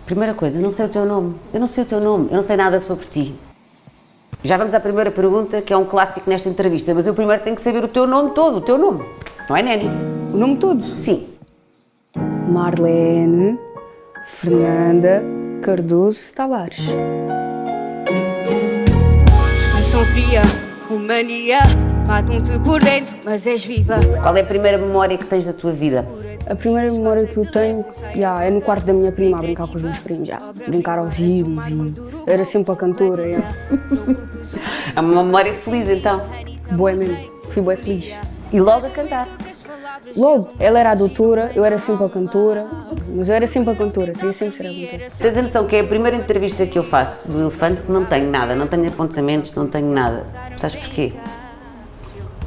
Primeira coisa, eu não sei o teu nome. Eu não sei o teu nome, eu não sei nada sobre ti. Já vamos à primeira pergunta, que é um clássico nesta entrevista, mas eu primeiro tenho que saber o teu nome todo, o teu nome. Não é, Néni? O nome todo? Sim. Marlene Fernanda Cardoso Tavares. Expressão fria, com mania, matam-te por dentro, mas és viva. Qual é a primeira memória que tens da tua vida? A primeira memória que eu tenho é no quarto da minha prima, a brincar com os meus primos, brincar aos hinos e era sempre a cantora. É uma memória feliz, então. Boa mesmo, fui bué feliz. E logo a cantar. Logo, ela era a doutora, eu era sempre a cantora, mas eu era sempre a cantora, queria sempre ser a cantora. Tens a noção que é a primeira entrevista que eu faço do Elefante que não tenho nada, não tenho apontamentos, não tenho nada. Sabes porquê?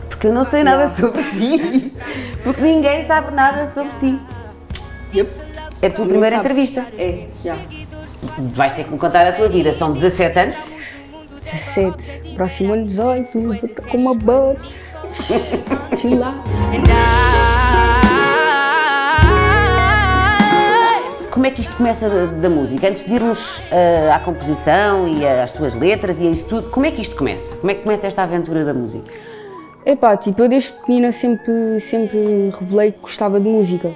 Porque eu não sei nada sobre ti. Porque ninguém sabe nada sobre ti. Yep. É a tua primeira entrevista. É, já. Vais ter que me contar a tua vida. São 17 anos? 17, próximo ano 18, vou estar com uma butt. Chill out. Como é que isto começa da música? Antes de irmos à composição e às tuas letras e a isso tudo, como é que isto começa? Como é que começa esta aventura da música? Epá, tipo, eu desde pequenina sempre revelei que gostava de música.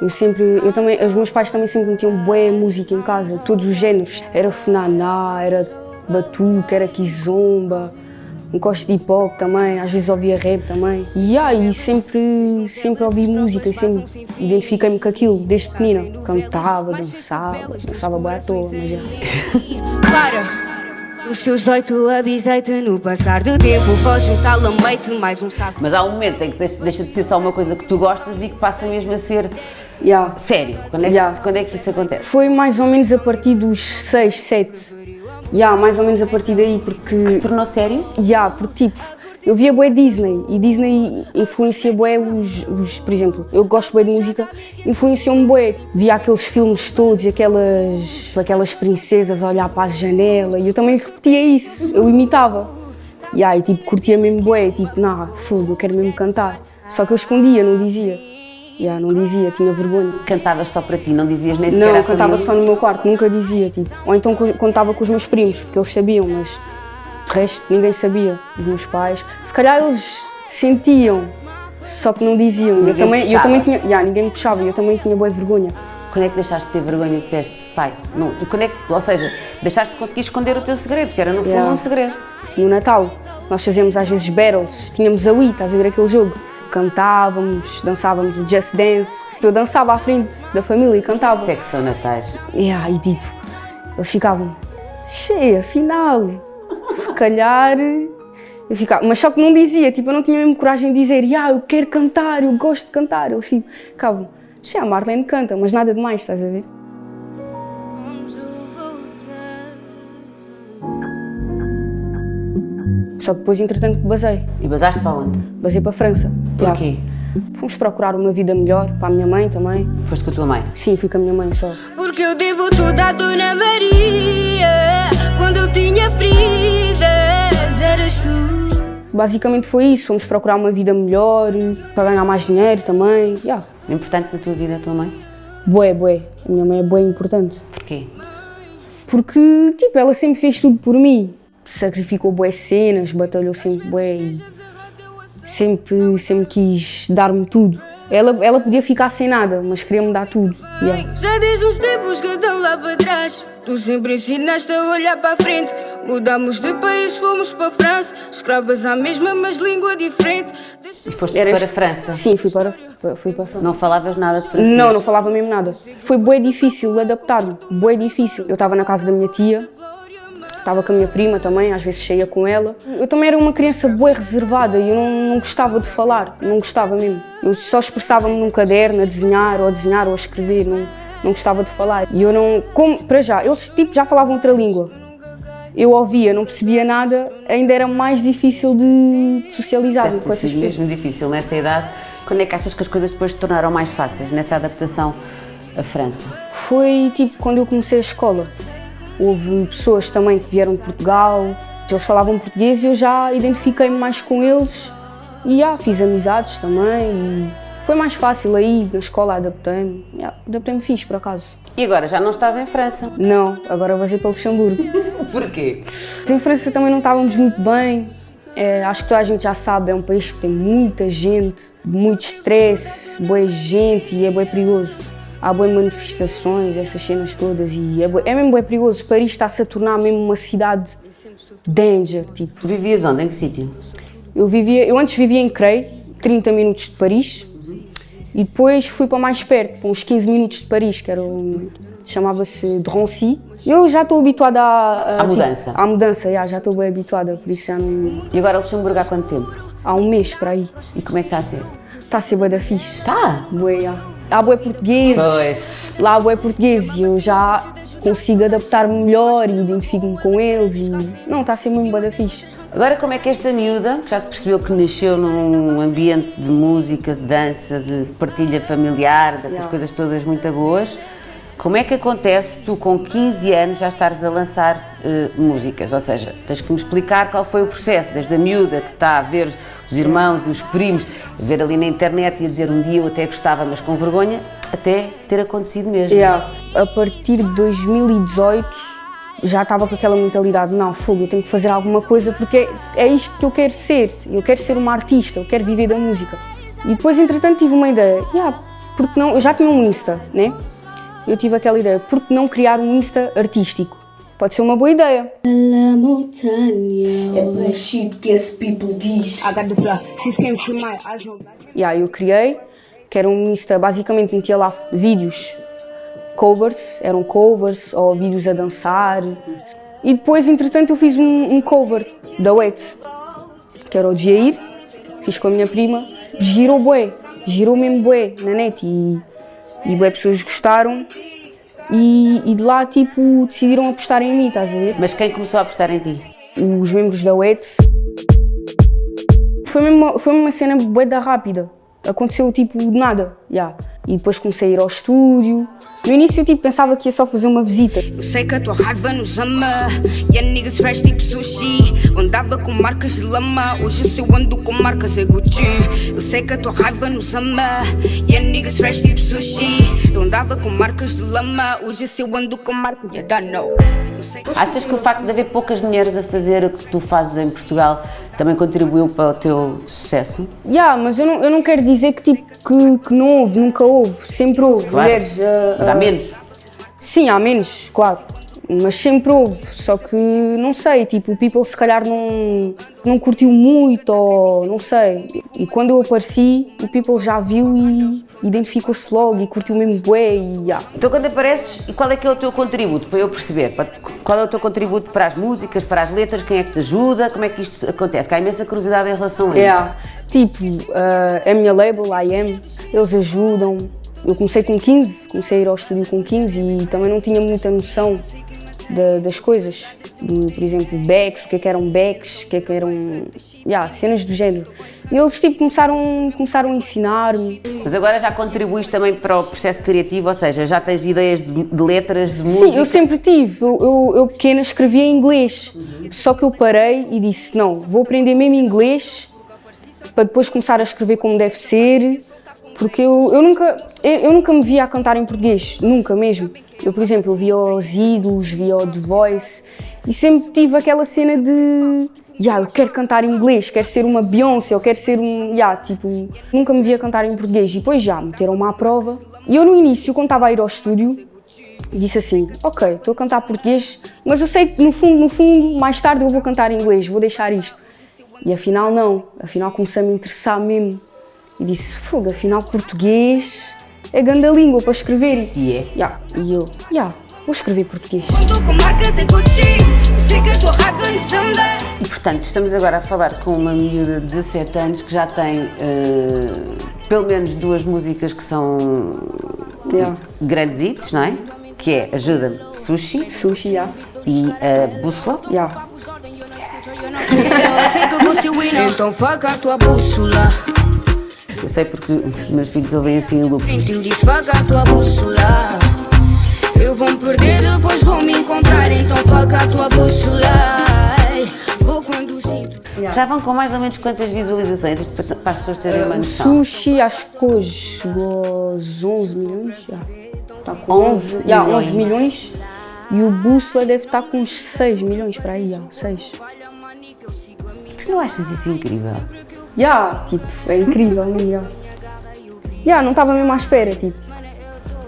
Os meus pais também sempre metiam bué música em casa, todos os géneros. Era funaná, era batuque, era kizomba, gosto de hip hop também, às vezes ouvia rap também. E sempre ouvi música e sempre identifiquei-me com aquilo, desde pequenina. Cantava, dançava bué à toa, mas já. Para! Os seus 8 avisei-te no passar do tempo, foge tal amei-te mais um saco. Mas há um momento em que deixa de ser só uma coisa que tu gostas e que passa mesmo a ser sério. Quando é que isso acontece? Foi mais ou menos a partir dos 6, 7. Mais ou menos a partir daí, porque... Que se tornou sério? Porque tipo, eu via bué Disney e Disney influencia bué por exemplo, eu gosto bué de música, influenciou-me bué. Via aqueles filmes todos, aquelas princesas a olhar para a janela e eu também repetia isso, eu imitava. E tipo, curtia mesmo bué, tipo, fogo, eu quero mesmo cantar. Só que eu escondia, não dizia. Não dizia, tinha vergonha. Cantavas só para ti, não dizias nem sequer à Não, cantava família? só no meu quarto, nunca dizia, tipo. Ou então quando estava com os meus primos, porque eles sabiam, mas de resto ninguém sabia, os meus pais. Se calhar eles sentiam, só que não diziam. Eu também tinha, ninguém me puxava e eu também tinha boa vergonha. Quando é que deixaste de ter vergonha e disseste, pai, não, e quando é que, ou seja, deixaste de conseguir esconder o teu segredo, que era no fundo um segredo? No Natal, nós fazíamos às vezes battles, tínhamos a Wii, estás a ver aquele jogo? Cantávamos, dançávamos o Just Dance. Eu dançava à frente da família e cantava. Isso é que são natais. E tipo, eles ficavam, cheia, afinal, se calhar... Eu ficava, mas só que não dizia, tipo, eu não tinha mesmo coragem de dizer, eu quero cantar, eu gosto de cantar. Eles tipo, ficavam, cheia, a Marlene canta, mas nada demais, estás a ver? Só que depois, entretanto, basei. E basaste para onde? Basei para a França. Porquê? Fomos procurar uma vida melhor, para a minha mãe também. Foste com a tua mãe? Sim, fui com a minha mãe só. Porque eu devo tudo à Dona Maria, quando eu tinha feridas, eras tu. Basicamente foi isso, fomos procurar uma vida melhor, para ganhar mais dinheiro também. Importante na tua vida a tua mãe? Bué. A minha mãe é bué importante. Porquê? Porque, tipo, ela sempre fez tudo por mim. Sacrificou bué cenas, batalhou sempre bué e sempre quis dar-me tudo. Ela podia ficar sem nada, mas queria-me dar tudo. Já diz uns tempos que estão lá para trás, tu sempre ensinaste a olhar para a frente. Mudamos de país, fomos para a França, escravas à mesma, mas língua diferente. E foste para a França? Sim, fui para a França. Não falavas nada de francês? Não falava mesmo nada. Foi bué difícil adaptar-me, bué difícil. Eu estava na casa da minha tia, estava com a minha prima também, às vezes saía com ela. Eu também era uma criança bué reservada e eu não gostava de falar, não gostava mesmo. Eu só expressava-me num caderno, a desenhar ou a escrever, não gostava de falar. E eu para já, eles tipo já falavam outra língua. Eu ouvia, não percebia nada, ainda era mais difícil de socializar com essas pessoas. Mesmo difícil nessa idade. Quando é que achas que as coisas depois se tornaram mais fáceis nessa adaptação à França? Foi tipo quando eu comecei a escola. Houve pessoas também que vieram de Portugal, eles falavam português e eu já identifiquei-me mais com eles e fiz amizades também e Foi mais fácil aí, na escola adaptei-me. Adaptei-me fixe, por acaso. E agora já não estás em França? Não, agora vou ir para Luxemburgo. Porquê? Em França também não estávamos muito bem. Acho que toda a gente já sabe, é um país que tem muita gente, muito estresse, boa gente e é bem perigoso. Há boas manifestações, essas cenas todas e é mesmo bem perigoso. Paris está-se a tornar mesmo uma cidade danger, tipo. Tu vivias onde? Em que sítio? Eu antes vivia em Creil, 30 minutos de Paris, e depois fui para mais perto, para uns 15 minutos de Paris, que chamava-se Drancy. Eu já estou habituada à mudança. À mudança, já estou bem habituada, por isso já não... E agora Luxemburgo há quanto tempo? Há um mês para aí. E como é que está a ser? Está a ser bué da fixe. Está? Bué, Há bué portugueses. Pois. Lá há bué portugueses e eu já consigo adaptar-me melhor e identifico-me com eles e... Não, está a ser muito bué da fixe. Agora, como é que esta miúda, que já se percebeu que nasceu num ambiente de música, de dança, de partilha familiar, dessas coisas todas muito boas, como é que acontece tu com 15 anos já estares a lançar músicas? Ou seja, tens que me explicar qual foi o processo, desde a miúda que está a ver os irmãos e os primos, a ver ali na internet e a dizer um dia eu até gostava, mas com vergonha, até ter acontecido mesmo. A partir de 2018, já estava com aquela mentalidade, não, fogo, eu tenho que fazer alguma coisa porque é isto que eu quero ser uma artista, eu quero viver da música. E depois, entretanto, tive uma ideia, porque não, eu já tinha um Insta, né? Eu tive aquela ideia, por que não criar um Insta artístico? Pode ser uma boa ideia. É bullshit que esse people diz. Eu criei, que era um Insta, basicamente metia lá vídeos, eram covers ou vídeos a dançar. E depois, entretanto, eu fiz um cover da Wet, que era o Jair, fiz com a minha prima, girou mesmo bué na net e bué pessoas gostaram e de lá, tipo, decidiram apostar em mim, estás a ver? Mas quem começou a apostar em ti? Os membros da Wet. Foi uma cena bué da rápida, aconteceu tipo de nada, E depois comecei a ir ao estúdio. No início eu pensava que ia só fazer uma visita. Eu sei que a tua raiva nos ama. E a niggas fresh tipo sushi. Andava com marcas de lama. Hoje se eu ando com marcas é Gucci. Eu sei que a tua raiva nos ama. E a niggas fresh tipo sushi. Eu andava com marcas de lama. Hoje se eu ando com marcas de Dano. Achas que o facto de haver poucas mulheres a fazer o que tu fazes em Portugal também contribuiu para o teu sucesso? Mas eu não quero dizer que não houve, nunca houve, sempre houve mulheres. Mas há menos? Sim, há menos, claro, mas sempre houve, só que não sei, tipo, o people se calhar não curtiu muito ou não sei. E quando eu apareci, o people já viu e identificou-se logo e curtiu mesmo bué e Então quando apareces, e qual é que é o teu contributo, para eu perceber? Qual é o teu contributo para as músicas, para as letras, quem é que te ajuda, como é que isto acontece? Que há imensa curiosidade em relação a isso. Tipo, a minha label, a IM, eles ajudam. Eu comecei com 15, comecei a ir ao estúdio com 15 e também não tinha muita noção das coisas, por exemplo, backs, o que eram backs, o que eram cenas do género. E eles tipo, começaram a ensinar-me. Mas agora já contribuís também para o processo criativo, ou seja, já tens ideias de letras, de música? Sim, eu sempre tive. Eu pequena escrevia em inglês, só que eu parei e disse, não, vou aprender mesmo inglês para depois começar a escrever como deve ser, porque eu nunca me via a cantar em português, nunca mesmo. Eu, por exemplo, eu via os Ídolos, via o The Voice e sempre tive aquela cena de eu quero cantar em inglês, quero ser uma Beyoncé, eu quero ser tipo, nunca me via cantar em português. E depois meteram-me à prova. E eu no início, quando estava a ir ao estúdio, disse assim, ok, estou a cantar português, mas eu sei que no fundo, mais tarde eu vou cantar em inglês, vou deixar isto. E afinal não, afinal comecei a me interessar mesmo. E disse, fogo, afinal português é grande língua para escrever. E é? E eu, vou escrever português. E portanto, estamos agora a falar com uma miúda de 17 anos que já tem pelo menos 2 músicas que são grandes hits, não é? Que é Ajuda-me, Sushi. Sushi, E a Bússola. Então faca a tua bússola. Eu sei porque meus filhos ouvem assim em loop. Eu disse faca a tua bússola. Eu vou me perder, depois vou me encontrar. Então faca a tua bússola. Vou quando sinto. Já vão com mais ou menos quantas visualizações, isto para as pessoas terem uma O noção? Sushi, acho que hoje chegou aos 11 milhões. Já. Está com 11 11 milhões. E o Bússola deve estar com uns 6 milhões para aí, já, 6. Tu não achas isso incrível? Já, tipo, é incrível, não já. Não estava mesmo à espera, tipo.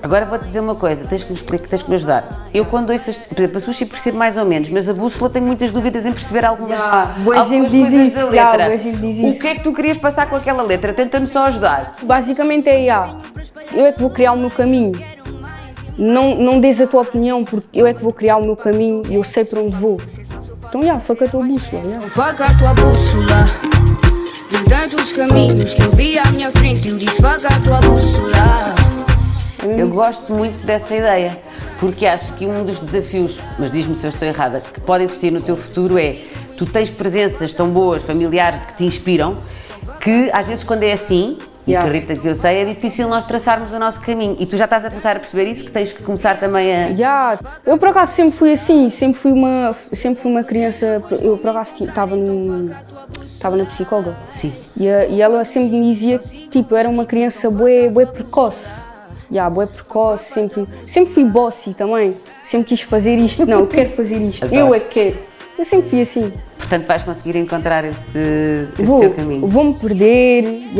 Agora vou-te dizer uma coisa, tens que me explicar, tens que me ajudar. Eu quando ouço, por exemplo, a Sushi percebo mais ou menos, mas a Bússola tenho muitas dúvidas em perceber algumas boa gente diz coisas isso, da letra. boa gente diz isso. O que é que tu querias passar com aquela letra? Tenta-me só ajudar. Basicamente é, eu é que vou criar o meu caminho. Não dês a tua opinião, porque eu é que vou criar o meu caminho e eu sei para onde vou. Então, foca a tua bússola. Foca a tua bússola. De tantos caminhos que eu vi à minha frente, eu disse foca a tua bússola. Eu gosto muito dessa ideia, porque acho que um dos desafios, mas diz-me se eu estou errada, que pode existir no teu futuro é, tu tens presenças tão boas, familiares, que te inspiram, que às vezes quando é assim, e acredita que eu sei, é difícil nós traçarmos o nosso caminho. E tu já estás a começar a perceber isso, que tens que começar também a... Eu por acaso sempre fui assim, sempre fui uma criança, eu por acaso estava na psicóloga. Sim. E ela sempre me dizia que tipo, eu era uma criança bué precoce. Bué precoce, sempre fui bossy também, sempre quis fazer isto, não, eu quero fazer isto, eu é que quero. Eu sempre fui assim. Portanto vais conseguir encontrar esse teu caminho. Vou-me perder,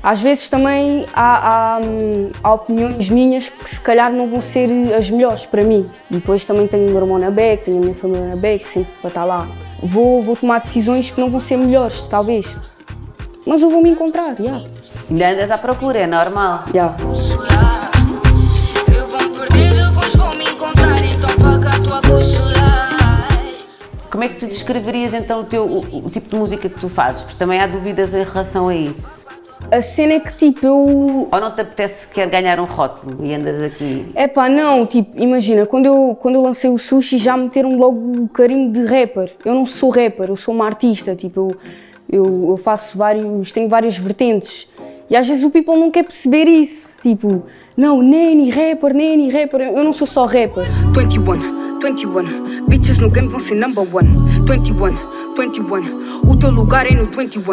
Às vezes também há opiniões minhas que se calhar não vão ser as melhores para mim. Depois também tenho o meu irmão na beca, tenho a minha família na beca, sempre para estar lá. Vou tomar decisões que não vão ser melhores, talvez. Mas eu vou me encontrar, E andas à procura, é normal. Eu vou me perder, depois vou me encontrar, então foca a tua bússola. Como é que tu descreverias então o tipo de música que tu fazes? Porque também há dúvidas em relação a isso. A cena é que tipo eu... Ou não te apetece sequer ganhar um rótulo e andas aqui? Não, tipo, imagina, quando eu lancei o Sushi já meteram logo o carinho de rapper. Eu não sou rapper, eu sou uma artista, tipo, eu faço tenho várias vertentes. E às vezes o people não quer perceber isso, tipo, não, Neni rapper, eu não sou só rapper. 21, bitches no game vão ser number one. 21, o teu lugar é no 21.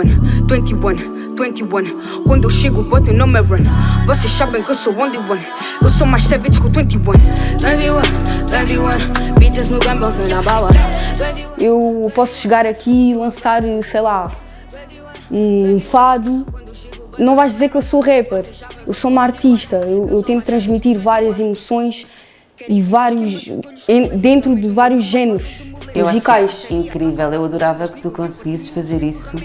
Quando eu chego, botem no meu run. Vocês sabem que eu sou only one. Eu sou mais savage que o 21. 21, bitches no game vão ser number one. Eu posso chegar aqui e lançar, sei lá, um fado. Não vais dizer que eu sou rapper, eu sou uma artista. Eu tento transmitir várias emoções e dentro de vários géneros musicais. Eu acho isso incrível, eu adorava que tu conseguisses fazer isso.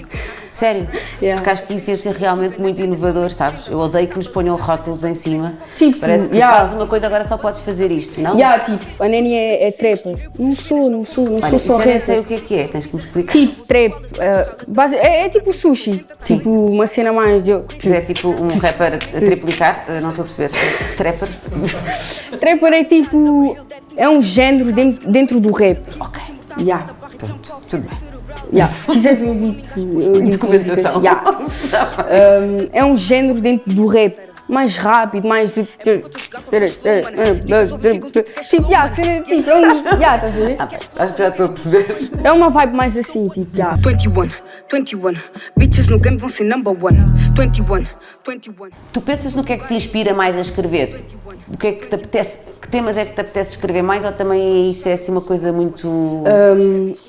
Sério, porque acho que isso ia ser realmente muito inovador, sabes? Eu odeio que nos ponham rótulos em cima. Tipo, parece que fazes uma coisa, agora só podes fazer isto, não? Tipo, a Neni é trapper. Não sou só rapper. Eu não sei rapper. o que é, tens que me explicar. Tipo, trap, é tipo sushi. Sim. Tipo, uma cena mais... Se é tipo um rapper a triplicar, não estou a perceber. Trapper? Trapper é tipo... É um género dentro do rap. Ok. Pronto, tudo bem. Se quiseres eu digo Documentação. É um género dentro do rap, mais rápido, mais de... Tipo, estás a ver? Acho que já estou a perceber. É uma vibe mais assim, tipo, 21, bitches no game vão ser number one. 21. Tu pensas no que é que te inspira mais a escrever? O que é que te apetece? Que temas é que te apetece escrever mais ou também isso é assim uma coisa muito...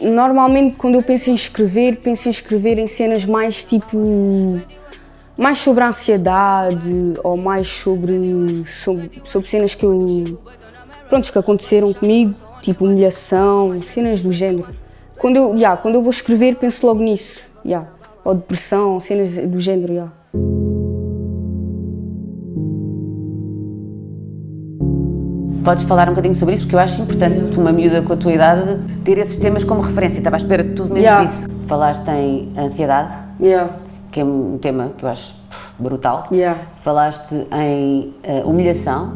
Normalmente quando eu penso em escrever em cenas mais tipo... mais sobre a ansiedade ou mais sobre cenas que que aconteceram comigo, tipo humilhação, cenas do género. Quando eu vou escrever penso logo nisso, ou depressão, cenas do género, Podes falar um bocadinho sobre isso, porque eu acho importante, uma miúda com a tua idade, ter esses temas como referência. Estava à espera de tudo menos disso. Falaste em ansiedade, que é um tema que eu acho brutal. Falaste em humilhação.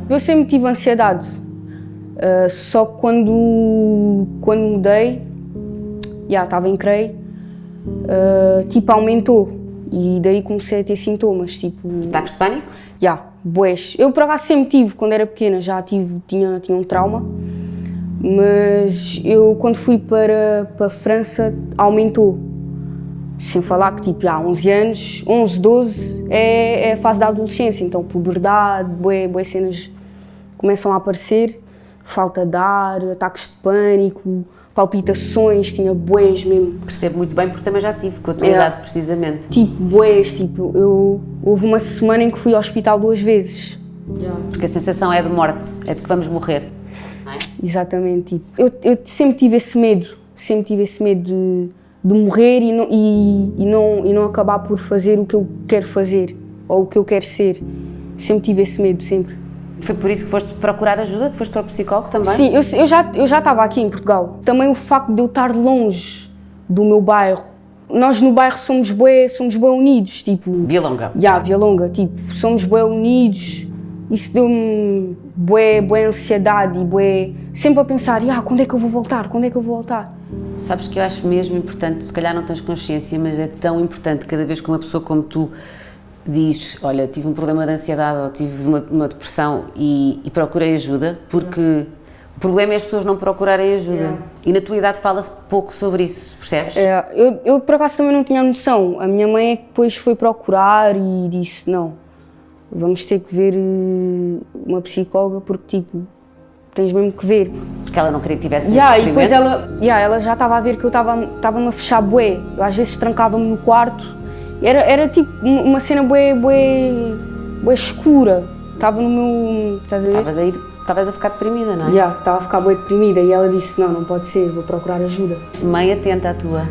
Eu sempre tive ansiedade, só que quando mudei, estava em CREI, tipo aumentou e daí comecei a ter sintomas, tipo... Ataques de pânico? Bués. Eu por acaso sempre tive, quando era pequena já tinha um trauma, mas eu quando fui para a França aumentou. Sem falar que, tipo, há 11 anos, 11, 12, é a fase da adolescência, então puberdade, bué cenas começam a aparecer, falta de ar, ataques de pânico, palpitações, tinha bués mesmo. Percebo muito bem porque também já tive com a tua idade, precisamente. Tipo, bués, tipo, houve uma semana em que fui ao hospital 2 vezes. Porque a sensação é de morte, é de que vamos morrer, não é? Exatamente, tipo, eu sempre tive esse medo de morrer e não acabar por fazer o que eu quero fazer ou o que eu quero ser. Sempre tive esse medo, sempre. Foi por isso que foste procurar ajuda, que foste para o psicólogo também? Sim, eu já estava aqui em Portugal. Também o facto de eu estar longe do meu bairro. Nós no bairro somos bué unidos, tipo... Via Longa. Via Longa, tipo, somos bué unidos. Isso deu-me bué ansiedade e bué... Sempre a pensar, quando é que eu vou voltar? Quando é que eu vou voltar? Sabes que eu acho mesmo importante, se calhar não tens consciência, mas é tão importante cada vez que uma pessoa como tu diz, olha, tive um problema de ansiedade ou tive uma depressão e procurei ajuda, porque o problema é as pessoas não procurarem ajuda. E na tua idade fala-se pouco sobre isso, percebes? Eu por acaso também não tinha noção. A minha mãe é que depois foi procurar e disse, não, vamos ter que ver uma psicóloga porque, tipo, tens mesmo que ver. Porque ela não queria que tivesse sofrimento. E depois ela já estava a ver que eu estava-me a fechar bué. Eu às vezes trancava-me no quarto. Era tipo uma cena bué escura. Estava no meu... Estás a ver? Estavas a ficar deprimida, não é? Estava a ficar bué deprimida e ela disse, não pode ser, vou procurar ajuda. Mãe atenta à tua.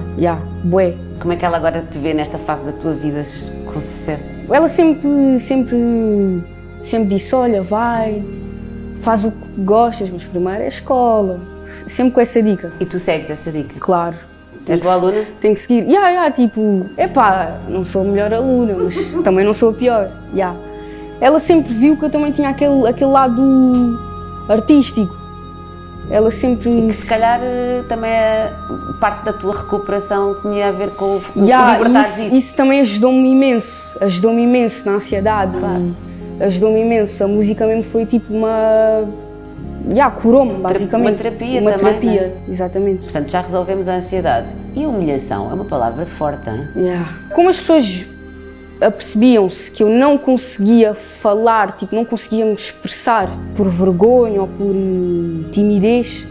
Bué. Como é que ela agora te vê nesta fase da tua vida com sucesso? Ela sempre disse, olha, vai, faz o que gostas, mas primeiro é a escola. Sempre com essa dica. E tu segues essa dica? Claro. És boa aluna? Tenho que seguir. Tipo, não sou a melhor aluna, mas também não sou a pior. Ela sempre viu que eu também tinha aquele lado artístico. Ela sempre... E que se calhar também parte da tua recuperação tinha a ver com libertares isso. Isso também ajudou-me imenso na ansiedade. Claro. Ajudou-me imenso. A música mesmo foi tipo curou-me, basicamente. Uma terapia uma também, terapia, não é? Exatamente. Portanto, já resolvemos a ansiedade. E a humilhação é uma palavra forte, hein? Como as pessoas apercebiam-se que eu não conseguia falar, tipo, não conseguia me expressar por vergonha ou por timidez,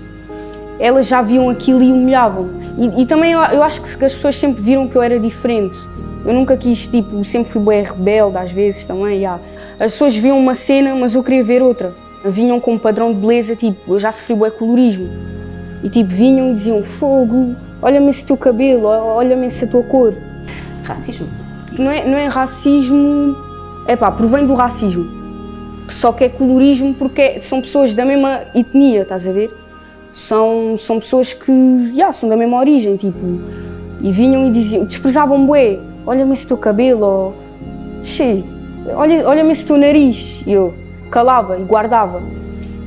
elas já viam aquilo e humilhavam-me. E também eu acho que as pessoas sempre viram que eu era diferente. Eu nunca quis, tipo, sempre fui bué rebelde às vezes também, As pessoas viam uma cena, mas eu queria ver outra. Vinham com um padrão de beleza, tipo, eu já sofri bué colorismo. E tipo, vinham e diziam, fogo, olha-me esse teu cabelo, olha-me essa tua cor. Racismo? Não é racismo, provém do racismo. Só que é colorismo porque são pessoas da mesma etnia, estás a ver? São pessoas que, são da mesma origem, tipo. E vinham e diziam, desprezavam bué, olha-me esse teu cabelo, olha-me esse teu nariz. E eu calava e guardava.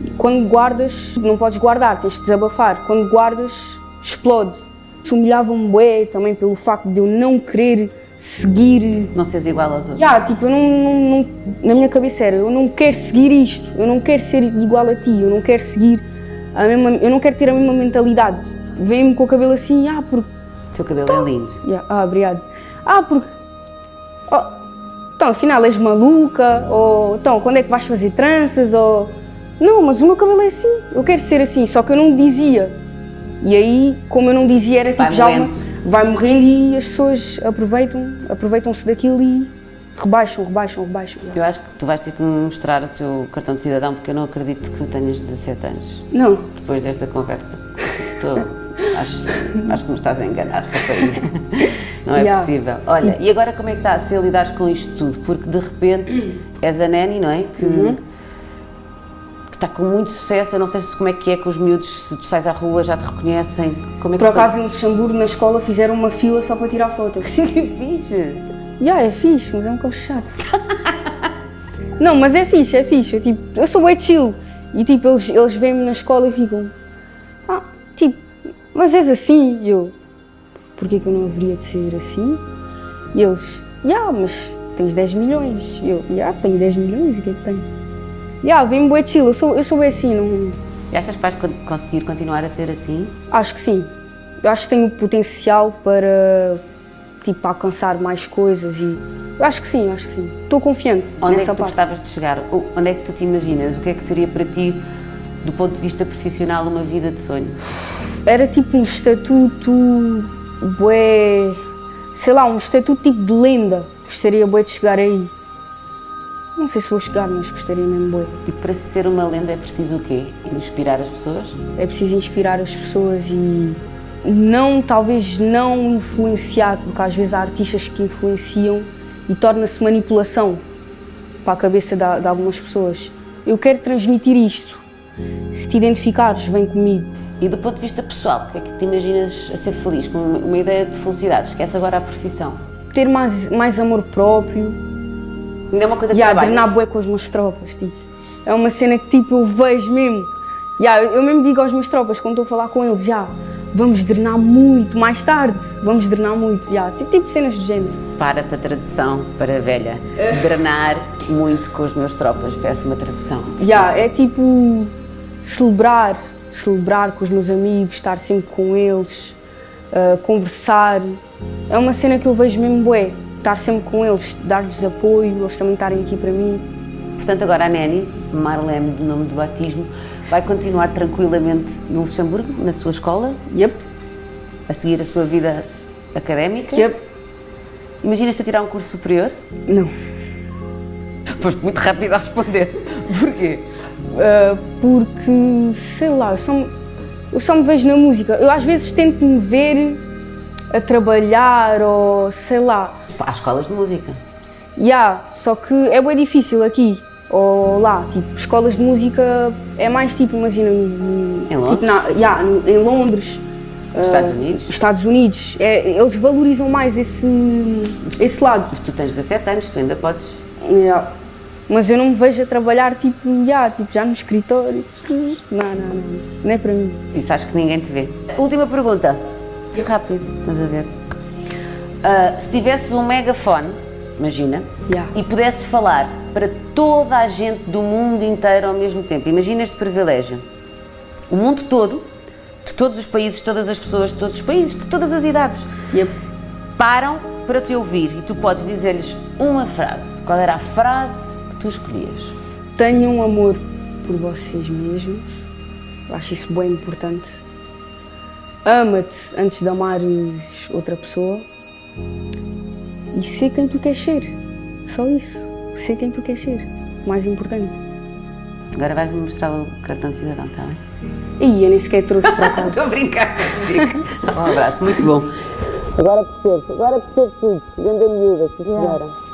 E quando guardas, não podes guardar, tens de desabafar. Quando guardas, explode. Se humilhavam-me bué também pelo facto de eu não querer seguir... Não seres igual aos outros. Tipo, eu não, na minha cabeça era, eu não quero seguir isto, eu não quero ser igual a ti, eu não quero seguir eu não quero ter a mesma mentalidade. Vem-me com o cabelo assim, porque... O teu cabelo é lindo. Obrigado. Porque... então, afinal, és maluca, ou então, quando é que vais fazer tranças, ou... Não, mas o meu cabelo é assim, eu quero ser assim, só que eu não dizia. E aí, como eu não dizia, era tipo vai morrendo e as pessoas aproveitam-se daquilo e rebaixam. Eu acho que tu vais ter que me mostrar o teu cartão de cidadão, porque eu não acredito que tu tenhas 17 anos. Não. Depois desta conversa. Acho que me estás a enganar, rapariga. Não é possível. Olha, e agora como é que está a ser lidar com isto tudo? Porque de repente és a Neni, não é? Que está com muito sucesso. Eu não sei como é que é com os miúdos, se tu sais à rua já te reconhecem. Como é que por acaso em Luxemburgo, na escola, fizeram uma fila só para tirar fotos. Que fixe! É fixe, mas é um bocado chato. Não, mas é fixe. Eu sou bué chill. E tipo, eles vêm-me na escola e ficam... mas és assim? E eu... Porquê que eu não haveria de ser assim? E eles... mas tens 10 milhões. E eu... tenho 10 milhões e o que é que tenho? Vem-me bué chill. Eu sou bué assim, não... E achas que vais conseguir continuar a ser assim? Acho que sim. Eu acho que tenho potencial para tipo, a alcançar mais coisas e eu acho que sim, Estou confiante Onde nessa é que tu parte. gostavas de chegar? Onde é que tu te imaginas? O que é que seria para ti, do ponto de vista profissional, uma vida de sonho? Era tipo um estatuto bué, sei lá, um estatuto tipo de lenda. Gostaria bué de chegar aí. Não sei se vou chegar, mas gostaria mesmo bué. E para ser uma lenda é preciso o quê? Inspirar as pessoas? É preciso inspirar as pessoas e talvez não influenciar, porque às vezes há artistas que influenciam e torna-se manipulação para a cabeça de algumas pessoas. Eu quero transmitir isto. Se te identificares, vem comigo. E do ponto de vista pessoal, o que é que te imaginas a ser feliz? Com uma ideia de felicidade? Esquece agora a profissão. Ter mais amor próprio. Ainda é uma coisa que E trabalhas? treinar bué com as minhas tropas, tipo. É uma cena que tipo, eu vejo mesmo. Eu mesmo digo aos meus tropas, quando estou a falar com eles, vamos drenar muito, mais tarde, vamos drenar muito, tipo cenas do género. Para a tradução, para a velha. Drenar muito com os meus tropas, peço uma tradução. É tipo celebrar com os meus amigos, estar sempre com eles, conversar. É uma cena que eu vejo mesmo bué, estar sempre com eles, dar-lhes apoio, eles também estarem aqui para mim. Portanto, agora a Neni, Marlene, do nome do batismo, vai continuar tranquilamente no Luxemburgo, na sua escola, a seguir a sua vida académica. Imaginas-te a tirar um curso superior? Não. Foste muito rápido a responder. Porquê? Porque, sei lá, eu só me vejo na música. Eu às vezes tento me ver a trabalhar ou sei lá. Há escolas de música. Só que é bem difícil aqui ou lá, tipo, escolas de música é mais tipo, imagina, Em Londres? Tipo, em Londres. Estados Unidos? Estados Unidos. Eles valorizam mais esse lado. Mas tu tens 17 anos, tu ainda podes. Mas eu não me vejo a trabalhar tipo já no escritório. Não é para mim. Isso acho que ninguém te vê. Última pergunta. Fui rápido, estás a ver? Se tivesses um megafone, imagina, e pudesses falar para toda a gente do mundo inteiro ao mesmo tempo, imagina este privilégio. O mundo todo, de todos os países, de todas as pessoas, de todos os países, de todas as idades, param para te ouvir e tu podes dizer-lhes uma frase. Qual era a frase que tu escolhias? Tenham amor por vocês mesmos. Eu acho isso bem importante. Ama-te antes de amares outra pessoa. E ser quem tu queres ser. Só isso. Ser quem tu queres ser. Mais importante. Agora vais-me mostrar o cartão de cidadão, está bem? Eu nem sequer trouxe para casa. Estou a brincar contigo. Um abraço, muito bom. Agora percebo tudo. Grande miúda, sim senhora.